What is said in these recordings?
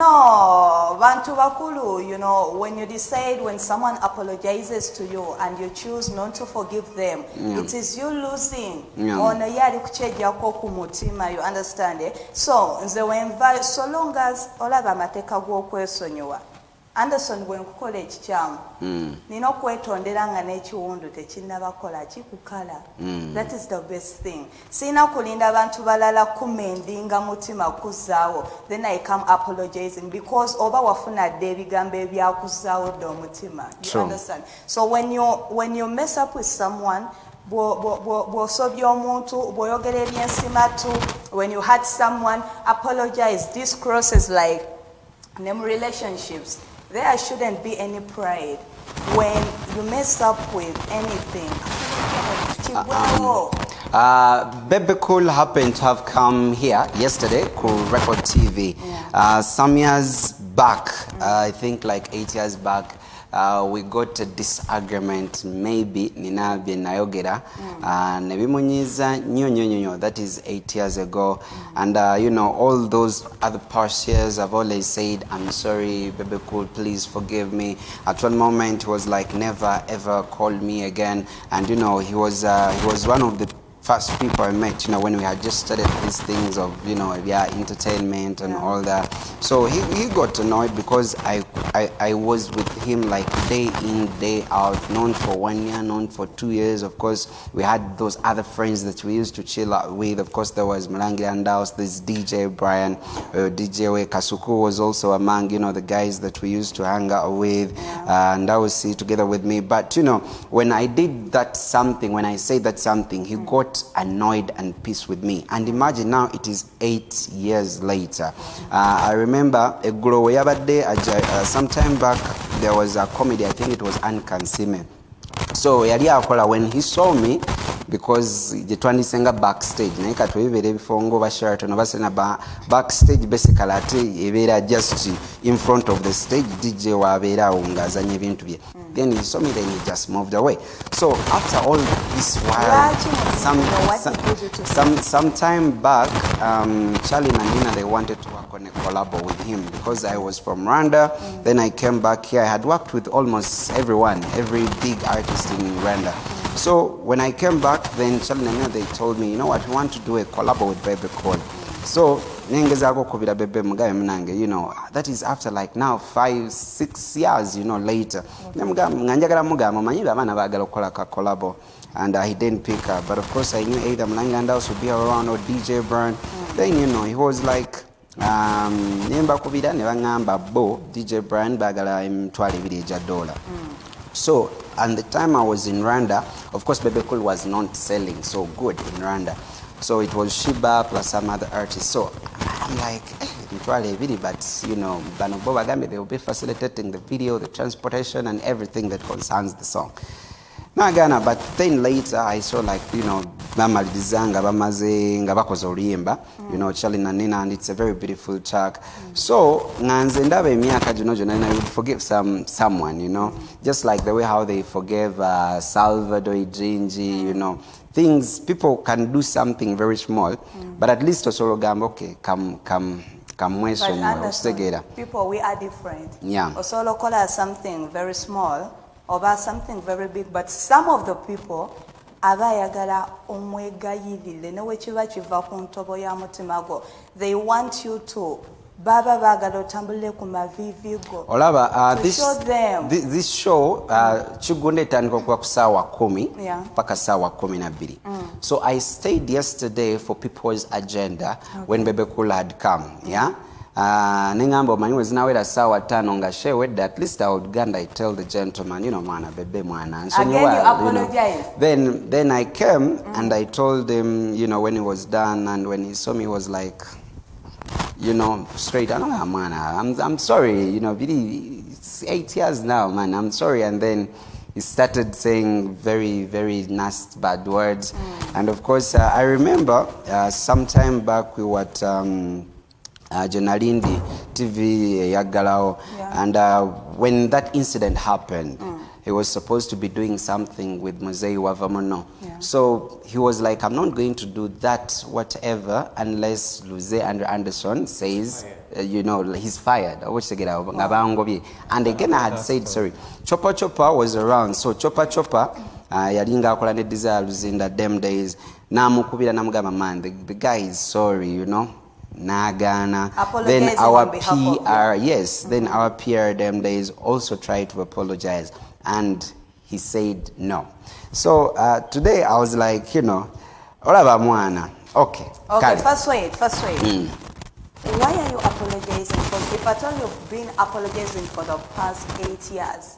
No, Bantu Bakulu, you know, when you decide, when someone apologizes to you and you choose not to forgive them, it is you losing. On a yari kucheja koku mutima, you understand it? So, so long as olaba mateka gwo kwesonyiwa. Anderson when college cham. Nino kwetondera nga n'ekiwundu tekinnabakola kikukala. That is the best thing. Sina kulinda abantu balala kumendinga mutima kuzaawo. Then I come apologizing because oba wafuna dde ebigambo ebyakuzaawo dde omutima. You understand? So when you mess up with someone, bw'osobya omuntu, bw'oyogera ebyensimatu, when you hurt someone, apologize. This crosses like name relationships. There shouldn't be any pride when you mess up with anything. Bebe Cool happened to have come here yesterday, Cool Record TV. Some years back, I think like 8 years back, we got a disagreement, maybe Nina Binayogera, Nebimunyiza Nyo, that is 8 years ago. And you know, all those other past years I've always said, I'm sorry, Bebe Cool, please forgive me. At one moment he was like, never ever call me again. And you know, he was one of the first people I met, you know, when we had just started these things of, you know, entertainment and all that. So he got annoyed because I was with him like day in, day out, known for 1 year, known for 2 years. Of course, we had those other friends that we used to chill out with. Of course, there was Malangi Andaus, this DJ Brian, DJ Kasuku was also among, you know, the guys that we used to hang out with. And I was together with me. But, you know, when I did that something, when I said that something, he got annoyed and pissed with me. And imagine now it is 8 years later. I remember a glow day, some time back there was a comedy, I think it was Ankansime. So when he saw me, because Yetondede senga backstage naye katwebere bifongo ba Sheraton basena backstage basically ate ebera just in front of the stage, DJ wabera ungazanye ebintu bye. Then he saw me, then he just moved away. So after all this while, some time back, Charlie and Nina, they wanted to work on a collab with him because I was from Rwanda. Then I came back here. I had worked with almost everyone, every big artist in Rwanda. So when I came back, then Charlie and Nina, they told me, you know what, we want to do a collab with Bebe Cool. So you know, that is after like now 5-6 years, you know, later. And he didn't pick up. But of course I knew either Mlanga Andaus would be around or DJ Burn. Then, you know, he was like DJ Brian bagala $20. So at the time I was in Rwanda, of course Bebe Cool was not selling so good in Rwanda. So it was Shiba plus some other artists. So I'm like, but you know, they will be facilitating the video, the transportation and everything that concerns the song. But then later I saw like, you know, you know, Charlie and Nina, and it's a very beautiful track. So I would forgive someone, you know, just like the way how they forgave Salvador Ijinji, you know. Things, people can do something very small, but at least also okay, come people, we are different. Yeah. Also call something very small or something very big, but some of the people they want you to this show chigunde tandika kwa kusawa 10 mpaka sawa 12. So I stayed yesterday for people's agenda when Bebe Cool had come. Ningambo manywezi nawera sawa 5 ngashewe, at least I would ganda I tell the gentleman, you know, mwana Bebe mwana Nsonyiwa, you apologize. Then I came and I told him, you know, when he was done, and when he saw me, he was like, you know, straight, I know, man, I'm sorry, you know, it's 8 years now, man, I'm sorry. And then he started saying very, very nasty, bad words. And of course, I remember some time back we were at Jonalindi TV Yagalao, and when that incident happened, he was supposed to be doing something with Nsonyiwa Vamono. So he was like, I'm not going to do that whatever unless Luzze and Anderson says, you know, he's fired. And again I had said sorry. Chopper was around, so Chopper yalinga akola ne Desires in the them days. Namukubira namugamba, man, the guy is sorry, you know. Nagana. Then our PR, then our PR them days also tried to apologize, and he said no. So today I was like, you know, olaba mwana. Okay. First wait. Why are you apologizing? Because if at all you've been apologizing for the past 8 years,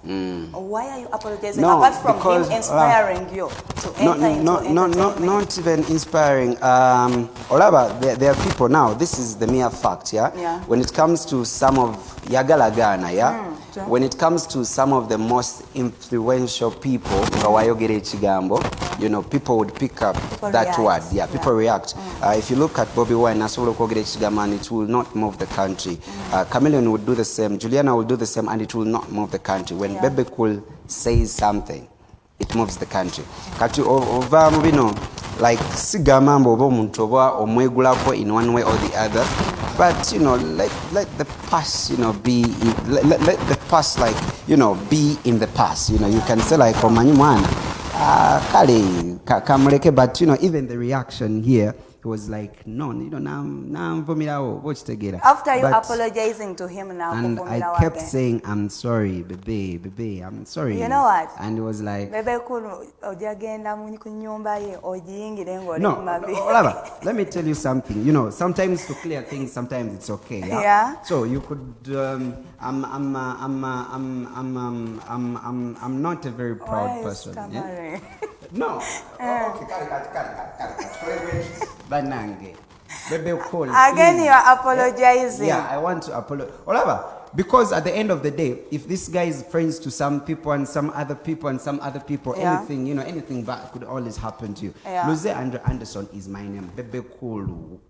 why are you apologizing? No, apart from him inspiring you to enter into entertainment? Not even inspiring. Olaba, there are people now. This is the mere fact, yeah. When it comes to some of Yagalagana, yeah. When it comes to some of the most influential people, you know, people would pick up that word. Yeah, people react. If you look at Bobby Wine, it will not move the country. Chameleon would do the same. Juliana will do the same, and it will not move the country. When Bebe Cool says something, it moves the country. Kati over, you know, like sigamambo bomuntoba or mwegulapo in one way or the other. But you know, let the past, you know, be let the past, like, you know, be in the past. You know, you can say like omanyimwana kale kamuleke, but you know, even the reaction here, he was like, no, you know, now watch together. After you apologizing to him now, and I kept saying, I'm sorry, Bebe, I'm sorry. You know what? And it was like, Bebe kuno ojagenda kunyumba ye oyingire ngo no, let me tell you something. You know, sometimes to clear things, sometimes it's okay. Yeah. So you could, I'm not a very proud person. Yeah? No. Okay, Banange. Bebe Cool. Again, you are apologizing. Yeah, I want to apologize. Because at the end of the day, if this guy is friends to some people and some other people and some other people, anything, you know, anything bad could always happen to you. Luzze Anderson is my name. Bebe Cool.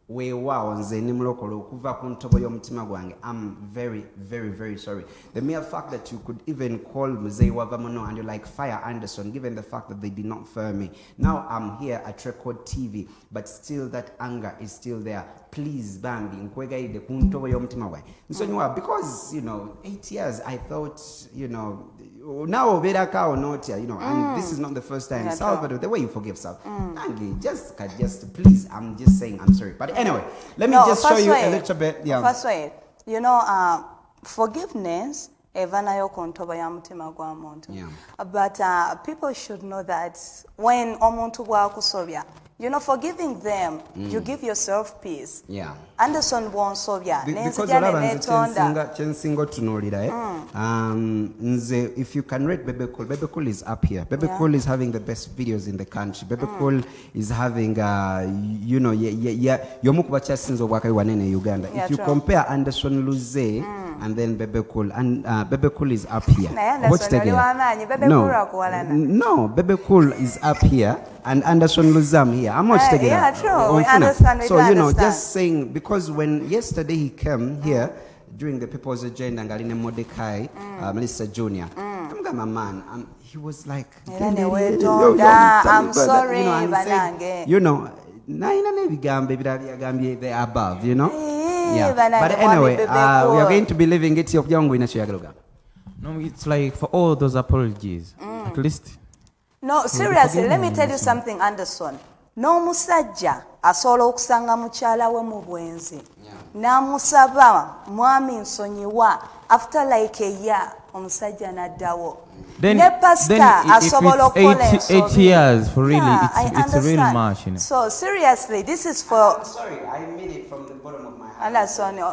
I'm very, very, very sorry. The mere fact that you could even call Nsonyiwa Vamono and you're like, fire Anderson, given the fact that they did not fire me. Now I'm here at Record TV, but still that anger is still there. Please, Bambi, because, you know, 8 years, I thought, you know, now or not, you know, and this is not the first time. Salvador, the way you forgive Sal, just please, I'm just saying I'm sorry. But anyway, let me just show you a little bit. Yeah. First way, you know, forgiveness. But people should know that when omuntu bwakusobya, you know, forgiving them, you give yourself peace. Yeah. Anderson won't solve ya. Because if you can rate Bebe Cool is up here. Bebe Cool is having the best videos in the country. Bebe Cool is having, you know, Uganda. If you compare Anderson Luzze and then Bebe Cool, and Bebe Cool is up here. No, Bebe Cool is up here. And Anderson Luzam here. I'm not taking yeah, true. We understand. So, you know, just saying, because when yesterday he came here during the People's Agenda, and Galine Mordecai, Melissa Jr., my man, he was like, I'm sorry, you know, they're above, you know? Yeah. But anyway, we are going to be leaving it of young winner. No, it's like for all those apologies, at least. No, seriously, let me tell you something, Anderson. No musajja asobola okusanga mukyala we mu bwenzi. Namusaba mwami Nsonyiwa after like a year omusajja naddawo. Then if it's 8 years for really, it's a real match, you know. So seriously, this is for. I'm sorry, I mean it from the bottom of my heart. Anderson, then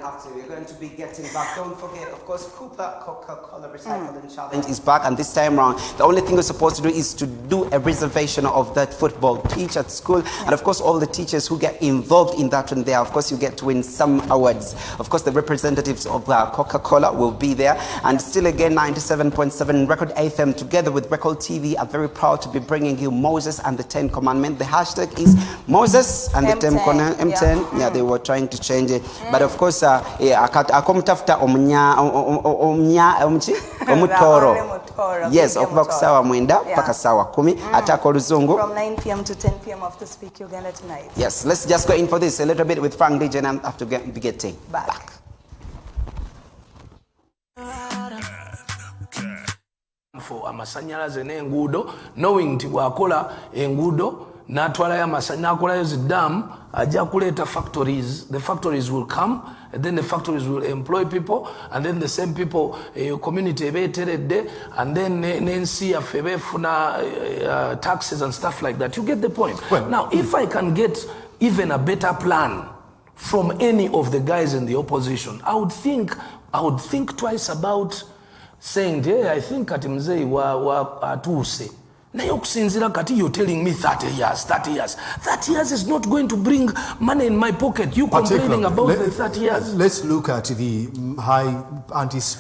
after we're going to be getting back. Don't forget, of course, Cooper Coca-Cola Recycling Challenge is back, and this time around, the only thing we're supposed to do is to do a reservation of that football pitch at school, and of course, all the teachers who get involved in that one there, of course, you get to win some awards. Of course, the representatives of Coca-Cola will be there, and still again, 97.7 Record FM together with Record TV are very proud to be bringing you Moses and the 10 Commandments. The hashtag is Moses and the 10 corner, M10. Yeah, they were trying to change it. But of course, akomutafuta omutoro. Yes, okuva ku sawa 9 paka sawa 10 ataka oluzungu. From 9 p.m. to 10 p.m. after Speak Uganda tonight. Yes, let's just go in for this a little bit with Frank DJ, and I have to be getting back. For amasanyalaze n'enguudo, knowing nti bw'akola enguudo n'atwalayo n'akolayo ziddamu ajja kuleeta factories. The factories will come, and then the factories will employ people, and then the same people community ebeeteredde, and then n'ensi yaffe beefuna taxes and stuff like that. You get the point? Well, now, if I can get even a better plan from any of the guys in the opposition, I would think twice about saying, hey, I think kati mzee wa atuuse. Naye okusinzira kati you're telling me 30 years. 30 years is not going to bring money in my pocket. You complaining about the 30 years. Let's look at the high anti-spending